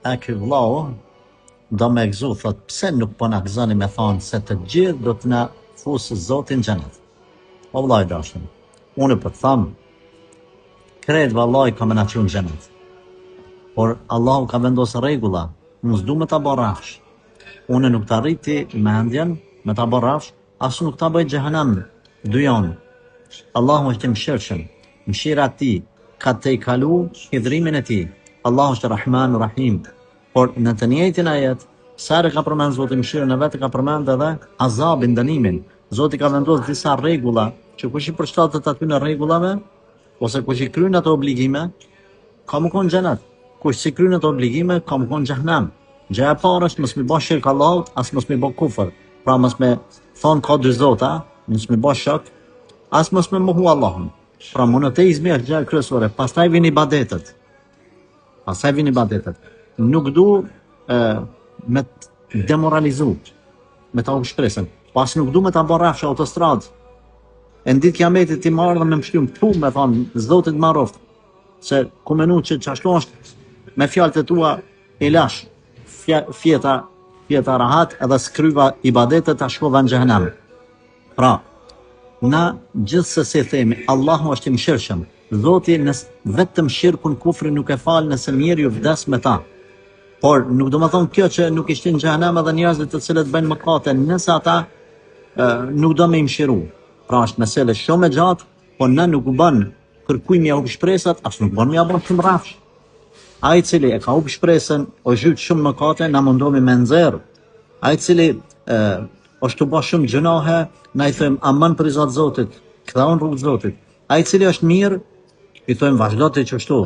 A ky vllau do me gëzu, thot, pse nuk po na gëzoni me thonë se të gjithë do të na fusë Zotin xhenet. O vllai dashur, unë po të them, kret vallai ka me na çuar në xhenet. Por Allahu ka vendosur rregulla, unë s'du me ta barrafsh. Unë nuk ta rriti mendjen me ta barrafsh, as nuk ta bëj xhehenam. Dy janë. Allahu është i mëshirshëm, mëshira e tij ka të i kalu hidhrimin e tij. Allahu është Rahman Rahim. Por në të njëjtin ajet, sa herë ka përmend Zoti mëshirën e vetë, ka përmend edhe azabin, dënimin. Zoti ka vendosur disa rregulla që kush i përshtatet aty në rregullave, ose kush i kryen ato obligime, ka më konë xhenet. Kush si kryen ato obligime, ka më konë xhehenam. Gjëja e parë është mos mi bësh shirk Allahut, as mos mi bë kufër. Pra mos me thon ka dy zota, mos mi bësh shok, as mos me mohu Allahun. Pra monoteizmi është gjë kryesore, pastaj vjen ibadetet. Nuk du me demoralizu, me ta u shpresën. Pas nuk du me ta barrafsh autostradë. E në ditë kiametit ti marrë dhe me mshtymë tu me thonë, Zotit maroft, se ku menu që ashtu është me fjalët e tua i lash fjeta rahat edhe skryva ibadetet a shkova në xhehenam. Pra, na gjithsesi themi, Allahu është i mëshirshëm. Zoti vetëm shirkun kufrin nuk e fal nëse njeriu vdes me ta. Por nuk do të thonë kjo që nuk ishte në xhehenam edhe njerëzit të cilët bëjnë mëkate, nëse ata nuk do me i mëshiru. Pra është mesele shumë e gjatë, por në nuk bën kërkuj mja u shpresat, as nuk bën mja bën shumë rafsh. Ai cili e ka u shpresën, o zhyt shumë mëkate, na mundohemi me nxerr. Ai cili është të bësh shumë gjunahe, na i them aman për zot Zotit, kthon rrugë Zotit. Ai cili është mirë, i them vazhdo të çështu.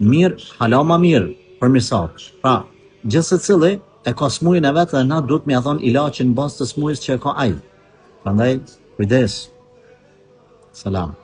Mirë, hala më mirë për mirësat. Pra, gjithë secili e ka smujën e vet dhe na duhet m'ia dhon ilaçin bazë të smujës që e ka ai. Prandaj, kujdes. Salam.